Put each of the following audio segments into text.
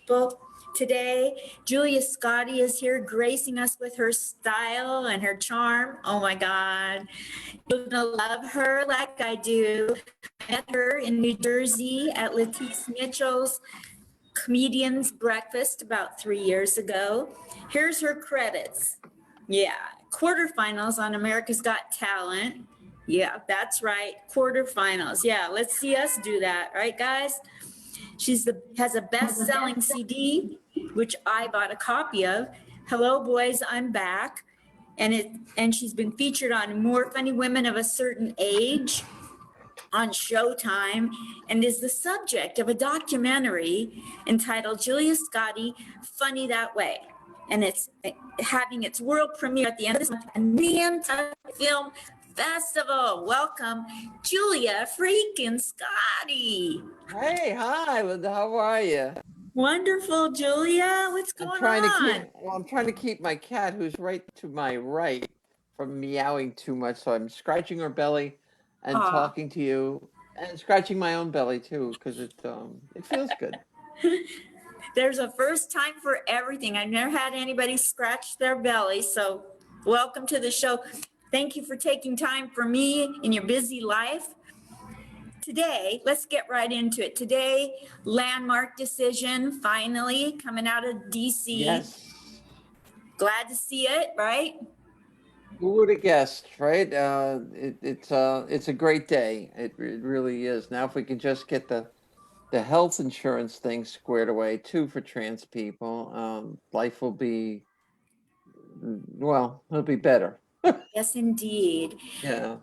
people. Today, Julia Scotti is here gracing us with her style and her charm. Oh my God. You're gonna love her like I do. I met her in New Jersey at Letice Mitchell's Comedians Breakfast about 3 years ago. Here's her credits. Yeah, quarterfinals on America's Got Talent. Yeah, that's right, quarterfinals. Yeah, let's see us do that, right, guys? Has a best-selling CD, which I bought a copy of. Hello, boys, I'm back, and she's been featured on More Funny Women of a Certain Age on Showtime, and is the subject of a documentary entitled Julia Scotti, Funny That Way. And it's having its world premiere at the end of this month at the Film Festival. Welcome, Julia freaking Scotti. Hey, hi, Linda. How are you? Wonderful, Julia. What's going on? I'm trying to keep my cat, who's right to my right, from meowing too much. So I'm scratching her belly and Aw. talking to you, and scratching my own belly too, because it feels good. There's a first time for everything. I've never had anybody scratch their belly. So welcome to the show. Thank you for taking time for me in your busy life. Today, let's get right into it. Today, landmark decision finally coming out of DC. Yes. Glad to see it, right? Who would have guessed, right? It's a great day. It really is. Now, if we can just get the health insurance thing squared away too for trans people, life will be, well, it'll be better. Yes, indeed. Yeah.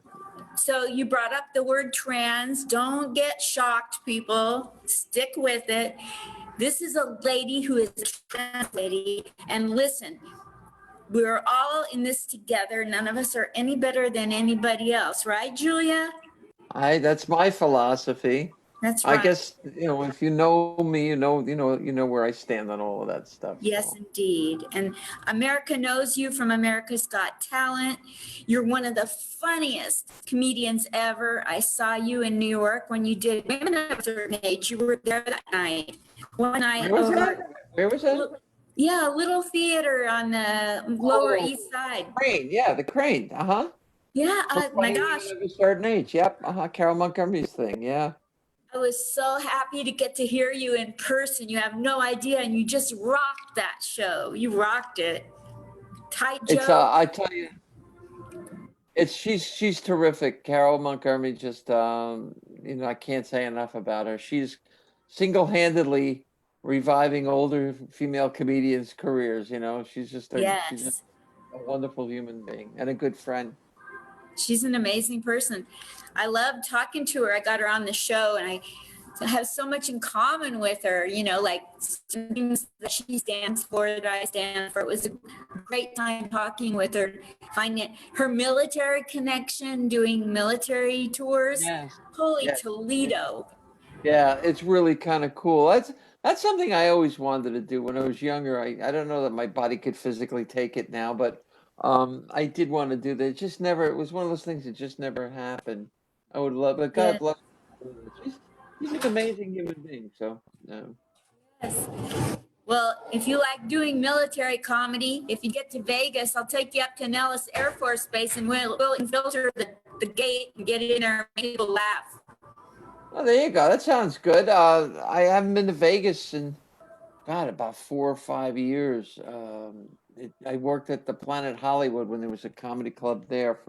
So you brought up the word trans. Don't get shocked, people. Stick with it. This is a lady who is a trans lady. And listen, we're all in this together. None of us are any better than anybody else, right, Julia? That's my philosophy. That's right. I guess, if you know me, you know where I stand on all of that stuff. Yes, so. indeed. And America knows you from America's Got Talent. You're one of the funniest comedians ever. I saw you in New York when you did Women of a Certain Age. You were there that night. One night. Where was that? Yeah, a little theater on the Lower East Side. Crane, yeah, the Crane. Uh-huh. Yeah, my gosh. Of a certain age. Yep. Carol Montgomery's thing. Yeah. I was so happy to get to hear you in person. You have no idea, and you just rocked that show. You rocked it. Tight Joe. I tell you, she's terrific. Carol Montgomery, just I can't say enough about her. She's single-handedly reviving older female comedians' careers. She's just she's just a wonderful human being and a good friend. She's an amazing person. I love talking to her. I got her on the show, and I have so much in common with her, like things that she stands for, that I stand for. It was a great time talking with her, finding her military connection, doing military tours. Yes. Holy Toledo. Yeah, it's really kind of cool. That's something I always wanted to do when I was younger. I don't know that my body could physically take it now, but I did want to do that. It was one of those things that just never happened. I would love, but God bless her. She's an amazing human being. So, Yes. Well, if you like doing military comedy, if you get to Vegas, I'll take you up to Nellis Air Force Base, and we'll infiltrate the gate and get in there and make people laugh. Well, there you go. That sounds good. I haven't been to Vegas in, God, about 4 or 5 years. I worked at the Planet Hollywood when there was a comedy club there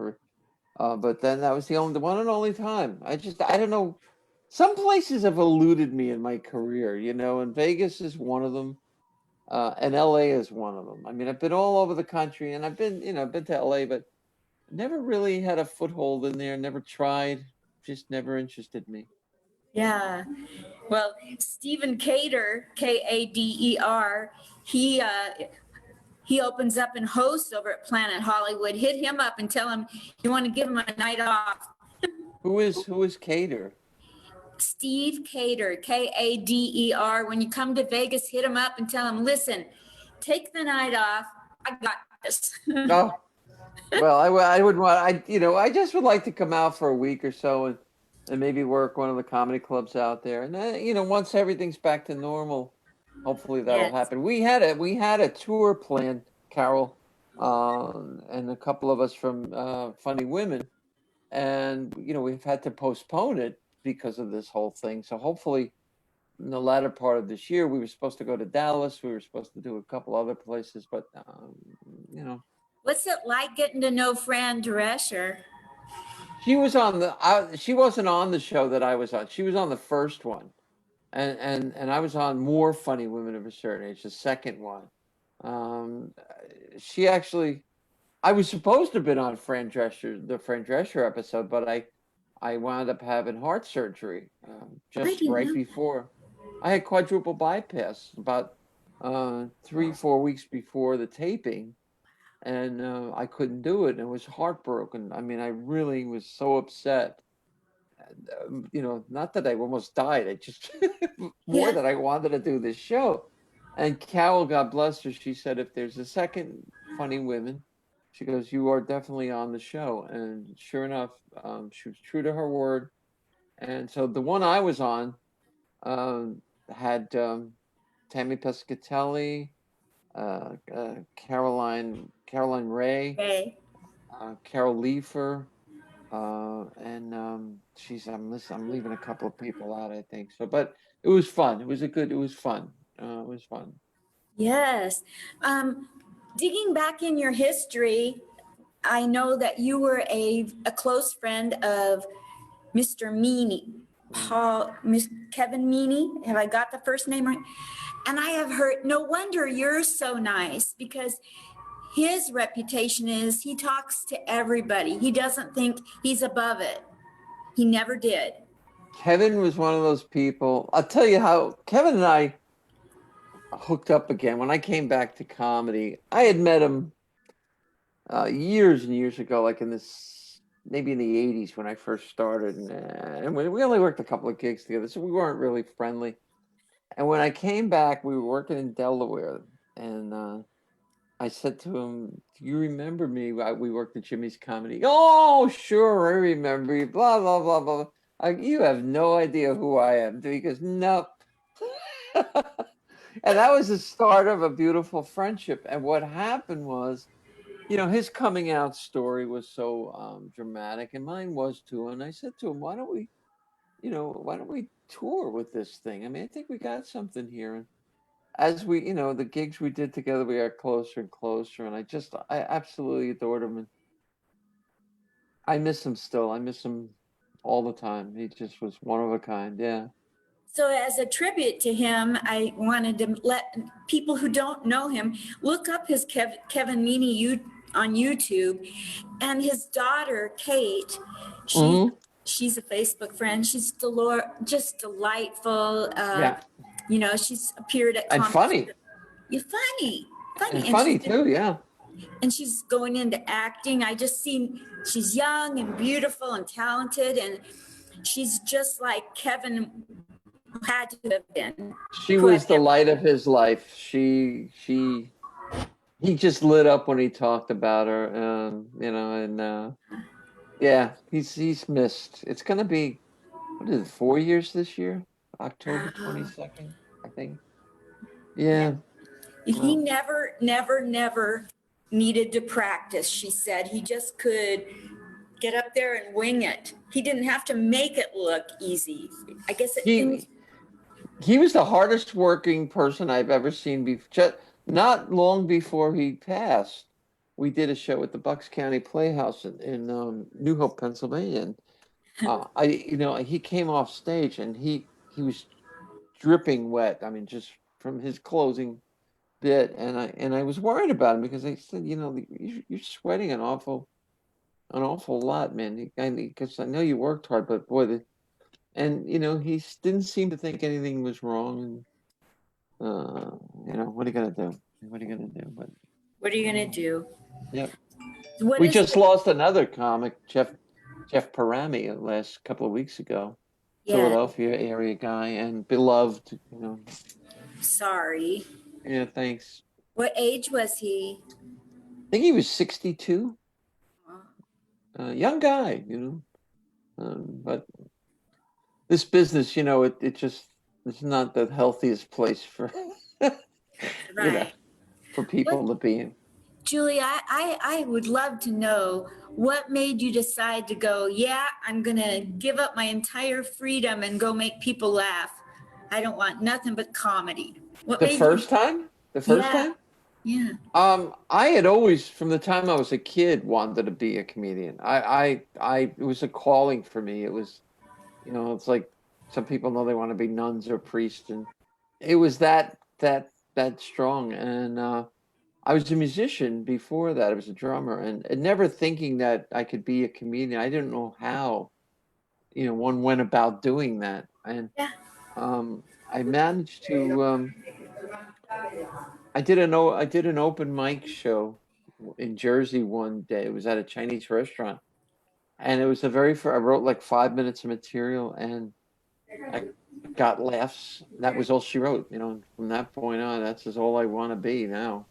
but then that was the one and only time. I don't know. Some places have eluded me in my career, and Vegas is one of them. And LA is one of them. I mean, I've been all over the country, and I've been to LA, but never really had a foothold in there, never tried, just never interested me. Yeah. Well, Stephen Cater, Kader, he opens up and hosts over at Planet Hollywood. Hit him up and tell him you want to give him a night off. Who is Cater? Steve Cater, Kader. When you come to Vegas, hit him up and tell him, listen, take the night off. I got this. Oh, well, I would want, I just would like to come out for a week or so and maybe work one of the comedy clubs out there. And then, once everything's back to normal, Hopefully that'll Yes. happen. We had a tour planned, Carol, and a couple of us from Funny Women, and we've had to postpone it because of this whole thing. So hopefully in the latter part of this year, we were supposed to go to Dallas. We were supposed to do a couple other places, but you know, What's it like getting to know Fran Drescher? she wasn't on the show that I was on. She was on the first one, and I was on more Funny Women of a Certain Age, the second one. Um, she actually, I was supposed to have been on the Fran Drescher episode, but I wound up having heart surgery I just didn't right know. before. I had quadruple bypass about 3-4 weeks before the taping, and I couldn't do it, and it was heartbroken. I mean, I really was so upset. Not that I almost died. I just more Yeah. that I wanted to do this show. And Carol, God bless her, she said, if there's a second Funny Women, she goes, you are definitely on the show. And sure enough, she was true to her word. And so the one I was on had Tammy Pescatelli, Caroline Ray, Okay. Carol Leifer, and I'm leaving a couple of people out, I think so, but it was fun. It was fun. It was fun. Yes. Um, Digging back in your history, I know that you were a close friend of Mr. Meany, Mm. Kevin Meany. Have I got the first name right? And I have heard, no wonder you're so nice because his reputation is he talks to everybody. He doesn't think he's above it. He never did. Kevin was one of those people. I'll tell you how Kevin and I hooked up again when I came back to comedy. I had met him years and years ago, like maybe in the '80s when I first started, and we only worked a couple of gigs together, so we weren't really friendly. And when I came back, we were working in Delaware, and I said to him, "Do you remember me? We worked at Jimmy's Comedy." "Oh, sure, I remember you." Blah blah blah blah. You have no idea who I am. He goes, "Nope." And that was the start of a beautiful friendship. And what happened was, his coming out story was so dramatic, and mine was too. And I said to him, why don't we tour with this thing? I mean, I think we got something here. And as the gigs we did together, we got closer and closer. And I absolutely adored him. And I miss him still. I miss him all the time. He just was one of a kind. Yeah. So, as a tribute to him, I wanted to let people who don't know him look up his Kevin Meany on YouTube, and his daughter Kate. She's Hmm. she's a Facebook friend. She's just delightful. Yeah. She's appeared at And conferences. funny. You're funny, And funny, funny too. Yeah. and she's going into acting. I just seen she's young and beautiful and talented, and she's just like Kevin had to have been. She Who was I've the never. light of his life. He just lit up when he talked about her. And yeah, he's missed. It's gonna be, what is it, 4 years this year? October Uh, 22nd, I think. yeah. Yeah. He Well, never needed to practice. She said he just could get up there and wing it. He didn't have to make it look easy. I guess he he was the hardest working person I've ever seen before. Not long before he passed, we did a show at the Bucks County Playhouse in New Hope, Pennsylvania. And he came off stage and he was dripping wet. I mean, just from his closing bit, and I was worried about him because I said, you're sweating an awful lot, man. Because I know you worked hard, but boy, and he didn't seem to think anything was wrong. And what are you gonna do? What are you gonna do? But what are you gonna do? yep, What we is just lost another comic, Jeff Parami, last couple of weeks ago. yeah, Philadelphia area guy and beloved. sorry. Yeah, thanks. What age was he? I think he was 62. Oh, Young guy. But this business, it's not the healthiest place for Right. for people to be in. Julie, I would love to know what made you decide to go, yeah, I'm going to give up my entire freedom and go make people laugh. I don't want nothing but comedy. What The made you? first time? The first Yeah, time? yeah. I had always, from the time I was a kid, wanted to be a comedian. It was a calling for me. It was, it's like some people know they want to be nuns or priests, and it was that strong. And I was a musician before that. I was a drummer, and never thinking that I could be a comedian. I didn't know how, one went about doing that. And Yeah. I managed to. I did an open mic show in Jersey one day. It was at a Chinese restaurant, and it was I wrote like 5 minutes of material, and I got laughs. That was all she wrote. And from that point on, that's just all I want to be now.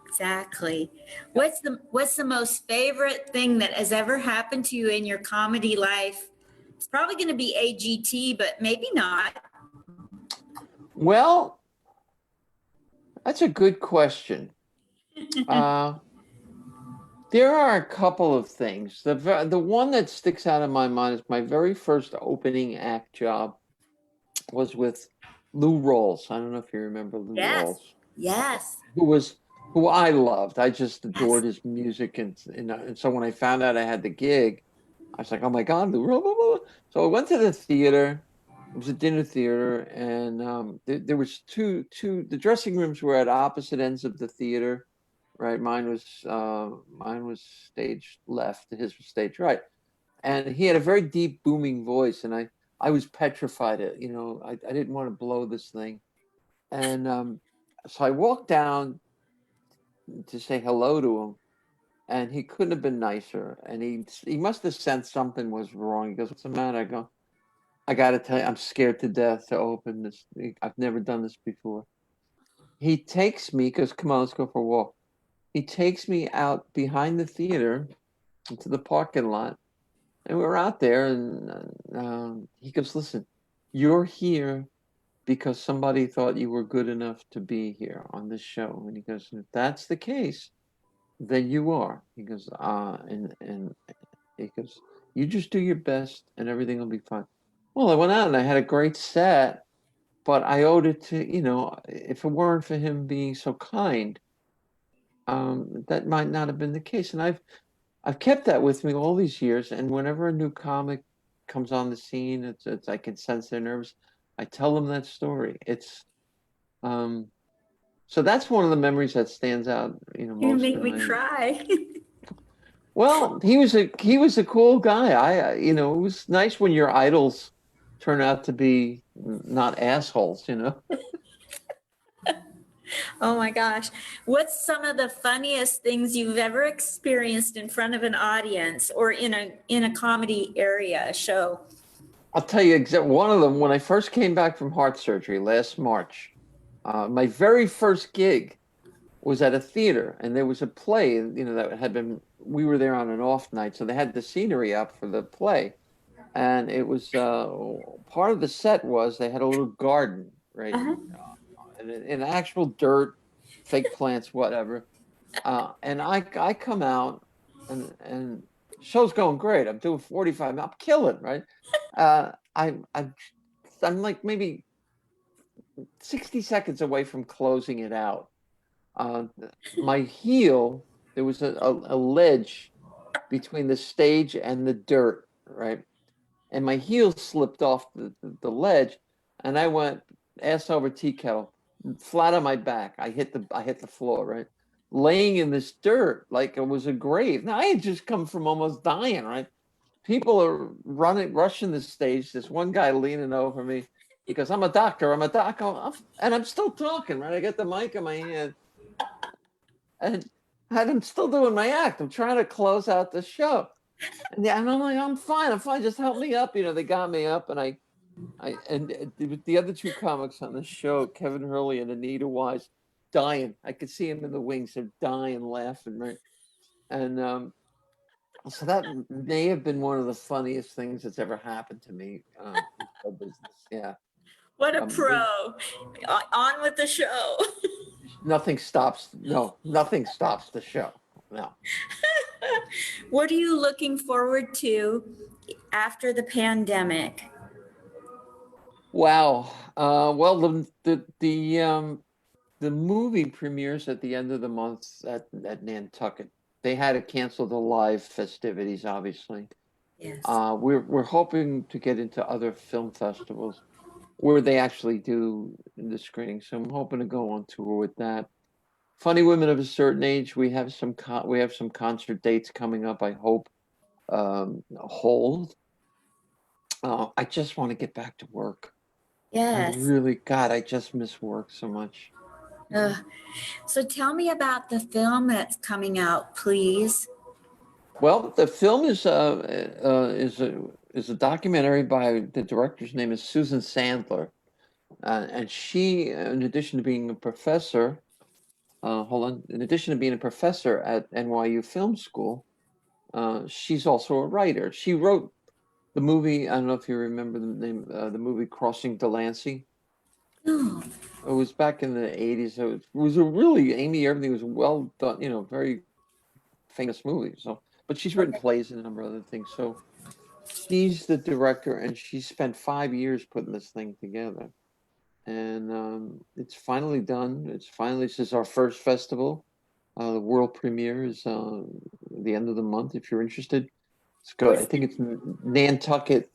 Exactly. What's the most favorite thing that has ever happened to you in your comedy life? It's probably going to be AGT, but maybe not. Well, that's a good question. Uh, there are a couple of things. The one that sticks out in my mind is my very first opening act job was with Lou Rawls. I don't know if you remember Lou Yes. Rawls, Yes. who I loved. I just Yes. adored his music, and so when I found out I had the gig, I was like, oh my God, Lou Rawls. Blah, blah, blah. So I went to the theater. It was a dinner theater, and there was two. The dressing rooms were at opposite ends of the theater, right? Mine was stage left, his was stage right, and he had a very deep, booming voice, and I was petrified. I didn't want to blow this thing, and so I walked down to say hello to him, and he couldn't have been nicer, and he must have sensed something was wrong. He goes, "What's the matter?" I go, "I got to tell you, I'm scared to death to open this. I've never done this before." He takes me, because come on, let's go for a walk. He takes me out behind the theater into the parking lot, and we're out there, and he goes, "Listen, you're here because somebody thought you were good enough to be here on this show." And he goes, "If that's the case, then you are." He goes, and he goes, "You just do your best, and everything will be fine." Well, I went out and I had a great set, but I owed it to, if it weren't for him being so kind, that might not have been the case. And I've kept that with me all these years. And whenever a new comic comes on the scene, it's I can sense their nerves. I tell them that story. Um, so that's one of the memories that stands out, You're gonna most make in me my. cry. Well, he was a cool guy. It was nice when your idols turn out to be not assholes. Oh my gosh. What's some of the funniest things you've ever experienced in front of an audience or in a comedy area, a show? I'll tell you one of them. When I first came back from heart surgery last March, my very first gig was at a theater, and there was a play, that had been. We were there on an off night, so they had the scenery up for the play, and it was part of the set was they had a little garden, right, Uh-huh. in actual dirt, fake plants, whatever. And I come out, and show's going great. I'm doing 45. I'm killing, right? I'm like maybe 60 seconds away from closing it out. Uh, my heel, there was a ledge between the stage and the dirt, right? And my heel slipped off the ledge, and I went ass over tea kettle, flat on my back. I hit the floor, right? Laying in this dirt like it was a grave. Now I had just come from almost dying, right? People are rushing the stage. This one guy leaning over me. He goes, "I'm a doctor. I'm a doctor," and I'm still talking, right? I got the mic in my hand, and I'm still doing my act. I'm trying to close out the show. And I'm like, I'm fine. I'm fine. Just help me up. They got me up, and the other two comics on the show, Kevin Hurley and Anita Wise, dying. I could see them in the wings. They're dying, laughing, right? And so that may have been one of the funniest things that's ever happened to me in show business. Yeah. What a Um, pro. On with the show. nothing stops. No, nothing stops the show. No. What are you looking forward to after the pandemic? Wow. Well, the movie premieres at the end of the month at Nantucket. They had to cancel the live festivities, obviously. Yes. We're hoping to get into other film festivals where they actually do the screening. So I'm hoping to go on tour with that. Funny Women of a Certain Age. We have some concert dates coming up. I hope hold. I just want to get back to work. I Yes. really, God, I just miss work so much. Uh, so tell me about the film that's coming out, please. Well, the film is a documentary by the director's name is Susan Sandler, and she, in addition to being a professor, hold on, in addition to being a professor at NYU Film School, she's also a writer. She wrote the movie. I don't know if you remember the name, the movie Crossing Delancey. Oh, It was back in the 80s. So it was a really Amy Everything was well done, very famous movie. So, but she's written okay. plays and a number of other things. So she's the director, and she spent 5 years putting this thing together. And it's finally done. This is our first festival. The world premiere is the end of the month. If you're interested, it's good. I What's think it's Nantucket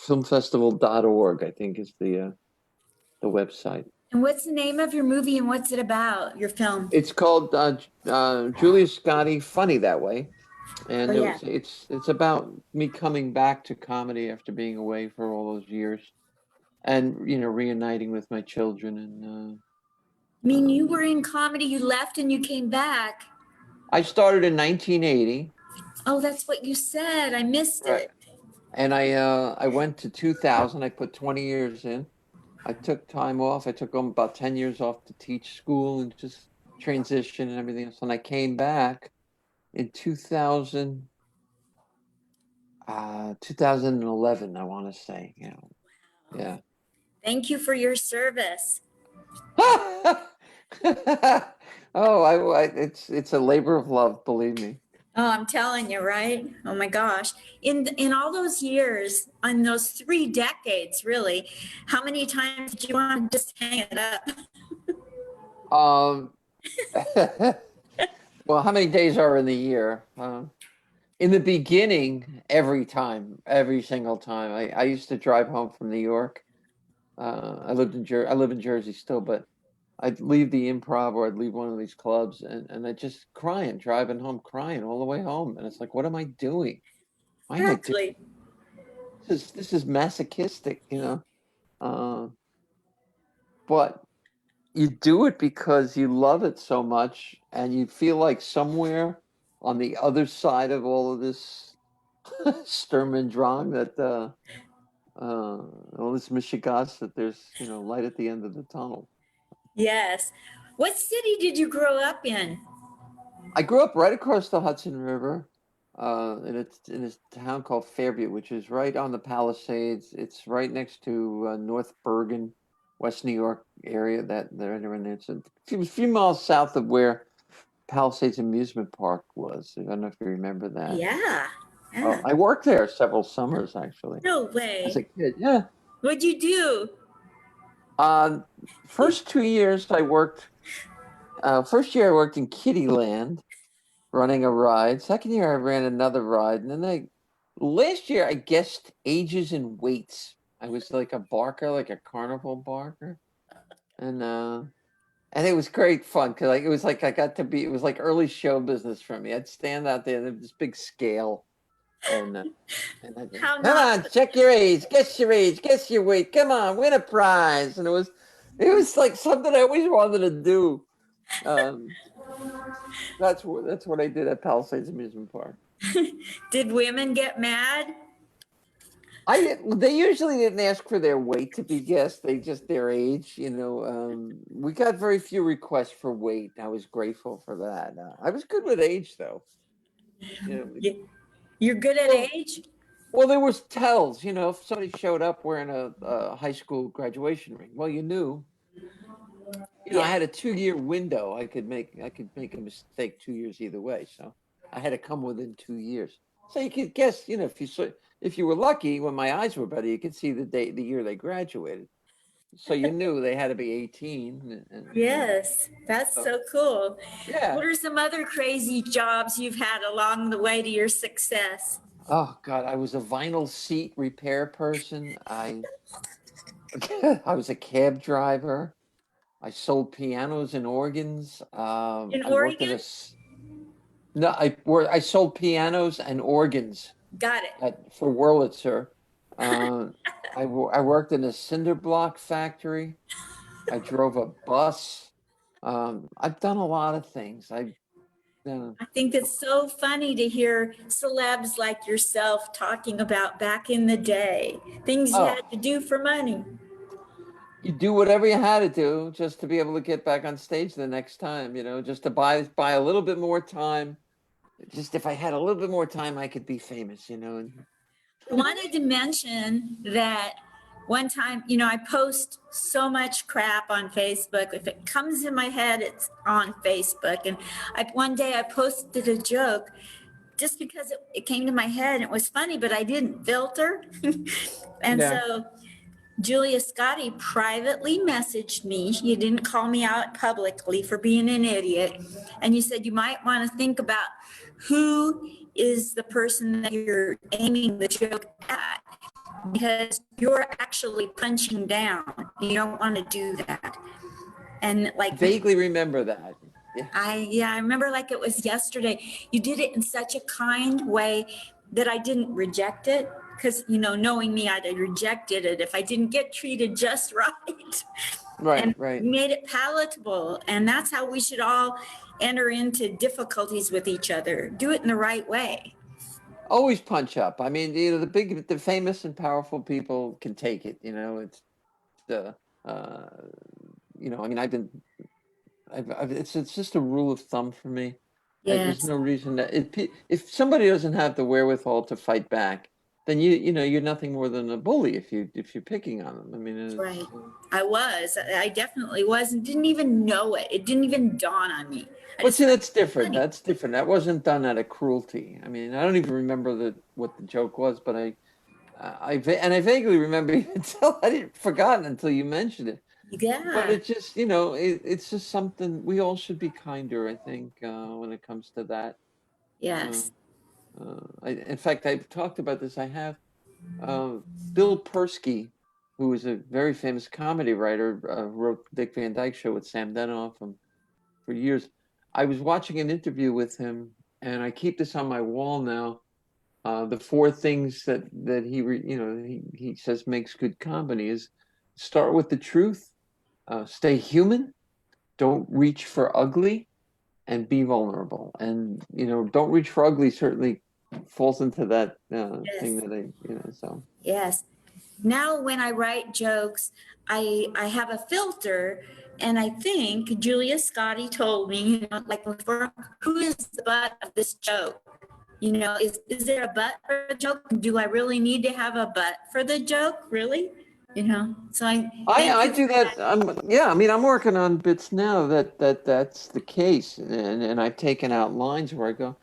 filmfestival.org, I think is the website. and what's the name of your movie and what's it about? Your film? It's called Julia Scotti Funny That Way. Oh And yeah. it's about me coming back to comedy after being away for all those years and reuniting with my children and I mean, you um, were in comedy, you left and you came back. I started in 1980. Oh, that's what you said. I missed Right. it. And I went to 2000. I put 20 years in. I took time off. I took about 10 years off to teach school and just transition and everything else. And I came back in 2011, I want to say, yeah. Thank you for your service. Oh, it's a labor of love, believe me. Oh, I'm telling you, right? Oh my gosh. In all those years, in those 3 decades, really, how many times did you want to just hang it up? Um, well, how many days are in the year? In the beginning, every single time. I used to drive home from New York. I live in Jersey still, but I'd leave the Improv or I'd leave one of these clubs and I just driving home, crying all the way home. And it's like, what am I doing? Why am I doing Exactly. this is masochistic, Uh, but you do it because you love it so much and you feel like somewhere on the other side of all of this Sturm und Drang that all this Michigas that there's light at the end of the tunnel. Yes. What city did you grow up in? I grew up right across the Hudson River, in a town called Fairview, which is right on the Palisades. It's right next to North Bergen, West New York area. That they're in. It's a few miles south of where Palisades Amusement Park was. I don't know if you remember that. Yeah. Yeah. I worked there several summers actually No as way. a kid. Yeah. What'd you do? Uh, first 2 years I worked. First year I worked in Kittyland running a ride. Second year I ran another ride, and then last year I guessed ages and weights. I was like a barker, like a carnival barker, and it was great fun because it was like I got to be. It was like early show business for me. I'd stand out there, and this big scale, and I'd go, How come not? on, check your age, guess your weight, come on, win a prize, and it was like something I always wanted to do. Um, that's what I did at Palisades Amusement Park. Did women get mad? They usually didn't ask for their weight to be guessed. They just their age. We got very few requests for weight. I was grateful for that. I was good with age though. You know, You're good at well, age? well, there was tells. If somebody showed up wearing a high school graduation ring, well, you knew. You know, I Yeah. had a 2 year window. I could make a mistake 2 years either way. So I had to come within 2 years. So you could guess, you know, if you were lucky when my eyes were better, you could see the year they graduated. So you knew they had to be 18 and Yes, that's so so cool. yeah. What are some other crazy jobs you've had along the way to your success? Oh God, I was a vinyl seat repair person. I I was a cab driver. I sold pianos and organs. In I worked in Oregon? no, I sold pianos and organs Got it. for Wurlitzer. Uh, I worked in a cinder block factory. I drove a bus. I've done a lot of things. I've done, I think it's so funny to hear celebs like yourself talking about back in the day, things you had oh, to do for money. you do whatever you had to do just to be able to get back on stage the next time, you know, just to buy a little bit more time. Just if I had a little bit more time, I could be famous, you know. And I wanted to mention that one time, I post so much crap on Facebook. If it comes in my head, it's on Facebook. And one day I posted a joke just because it came to my head and it was funny, but I didn't filter. And yeah, so Julia Scotti privately messaged me. You didn't call me out publicly for being an idiot. And you said you might want to think about who is the person that you're aiming the joke at because you're actually punching down. You don't want to do that. And like vaguely remember that. Yeah. I remember like it was yesterday. You did it in such a kind way that I didn't reject it because knowing me, I'd have rejected it if I didn't get treated just right. Right, And right. made it palatable. And that's how we should all enter into difficulties with each other. Do it in the right way. Always punch up. I mean, you know, the famous and powerful people can take it. You know, it's the, uh, you know, I mean, it's just a rule of thumb for me. There's Yes, no reason that if somebody doesn't have the wherewithal to fight back, then you know you're nothing more than a bully if you're picking on them. I mean, that's it's right. I definitely was and didn't even know it. It didn't even dawn on me. I well, just see, thought, that's different. funny. That's different. That wasn't done out of cruelty. I mean, I don't even remember what the joke was, but I vaguely remember until I didn't forgotten until you mentioned it. But Yeah, it's just, you know, it's just something we all should be kinder, I think, when it comes to that. Uh, yes. in fact, I've talked about this. I have uh, Bill Persky, who is a very famous comedy writer, wrote Dick Van Dyke Show with Sam Denoff for years. I was watching an interview with him, and I keep this on my wall now. The four things that he says makes good comedy is start with the truth, stay human, don't reach for ugly, and be vulnerable. And you know, don't reach for ugly certainly falls into that thing Yes. that so. Yes. Now when I write jokes, I have a filter, and I think Julia Scotti told me, like before, who is the butt of this joke? Is there a butt for the joke? Do I really need to have a butt for the joke? Really? So I thank I you do for that. that. Yeah, I mean, I'm working on bits now that's the case, and I've taken out lines where I go,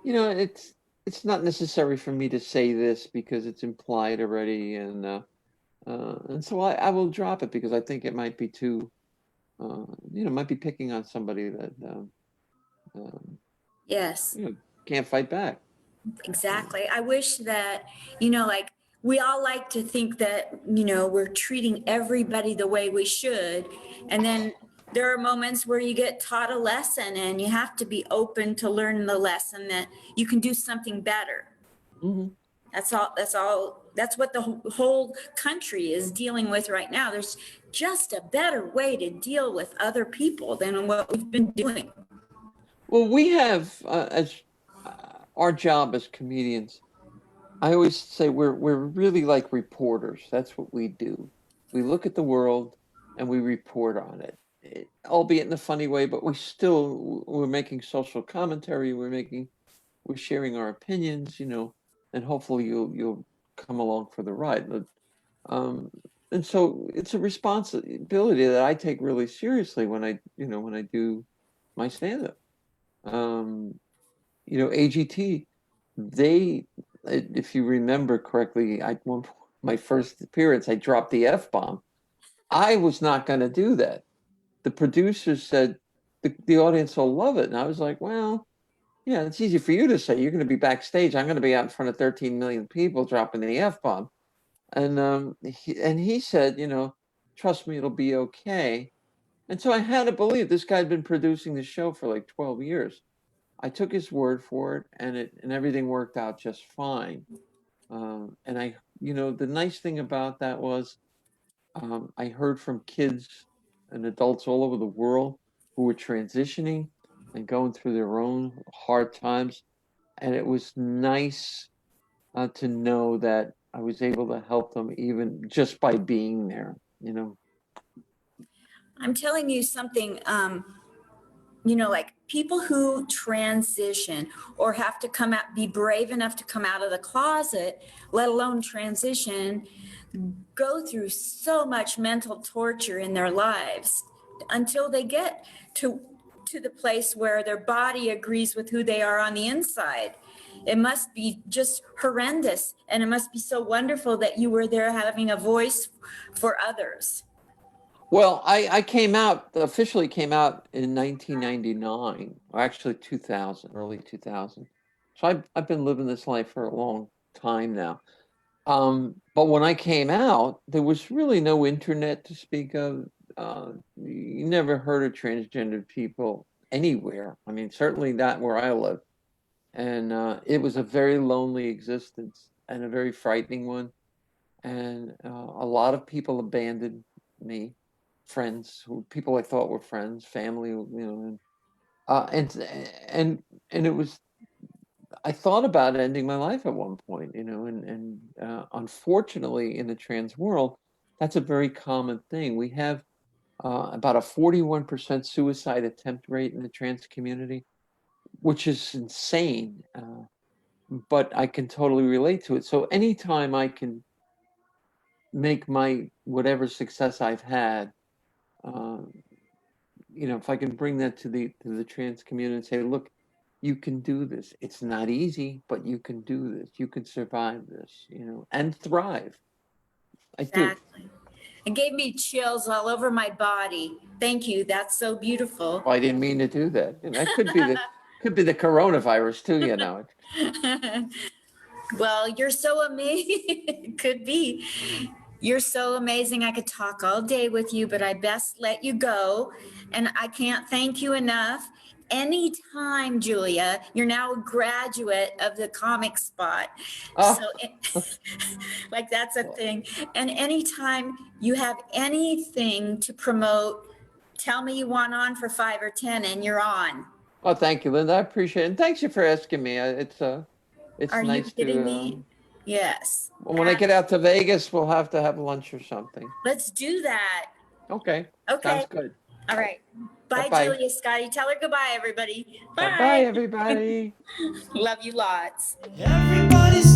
you know, it's not necessary for me to say this because it's implied already, and so I will drop it because I think it might be too, might be picking on somebody that um, Yes. you know can't fight back. Uh, Exactly. I wish that, like we all like to think that, we're treating everybody the way we should. And then there are moments where you get taught a lesson and you have to be open to learn the lesson that you can do something better. mhm. That's what the whole country is dealing with right now. There's just a better way to deal with other people than what we've been doing. Well, we have as our job as comedians. I always say we're really like reporters. That's what we do. We look at the world and we report on albeit in a funny way, but we're making social commentary. We're sharing our opinions, you know, and hopefully you'll come along for the ride. But, um, And so it's a responsibility that I take really seriously when when I do my stand-up. AGT, they, if you remember correctly, my first appearance, I dropped the F-bomb. I was not going to do that. The producers said the audience will love it. And I was like, well, yeah, it's easy for you to say. You're going to be backstage. I'm going to be out in front of 13 million people dropping the F-bomb. And he said, trust me, it'll be okay. And so I had to believe this guy had been producing the show for like 12 years. I took his word for it, and everything worked out just fine. And the nice thing about that was I heard from kids and adults all over the world who were transitioning and going through their own hard times, and it was nice to know that I was able to help them even just by being there. I'm telling you something, like people who transition or have to come out, be brave enough to come out of the closet, let alone transition, go through so much mental torture in their lives until they get to the place where their body agrees with who they are on the inside. It must be just horrendous, and it must be so wonderful that you were there having a voice for others. Well, I officially came out in 1999, or actually 2000, early 2000. So I've been living this life for a long time now. But when I came out, there was really no internet to speak of. You never heard of transgender people anywhere. I mean, certainly not where I live. And it was a very lonely existence and a very frightening one. And a lot of people abandoned me, friends, people I thought were friends, family, and it was. I thought about ending my life at one point, and unfortunately, in the trans world, that's a very common thing. We have about a 41% suicide attempt rate in the trans community, which is insane. But I can totally relate to it. So anytime I can make my whatever success I've had, um, if I can bring that to the trans community and say, look, you can do this. It's not easy, but you can do this. You can survive this, and thrive. I do. Exactly. It gave me chills all over my body. Thank you. That's so beautiful. Well, I didn't mean to do that. That could be the coronavirus too. Well, you're so amazing. It could be. You're so amazing. I could talk all day with you, but I best let you go. And I can't thank you enough. Anytime, Julia, you're now a graduate of the Comic Spot. Oh, Like that's a thing. And anytime you have anything to promote, tell me you want on for 5 or 10 and you're on. oh, thank you, Linda. I appreciate it. And thanks you for asking me. It's Are you nice kidding to. me? Yes. When I get out to Vegas, we'll have to have lunch or something. Let's do that. Okay. Okay. Sounds good. All right. Bye, Bye-bye. Julia, Scotti. Tell her goodbye, everybody. Bye-bye, everybody. Love you lots. Everybody's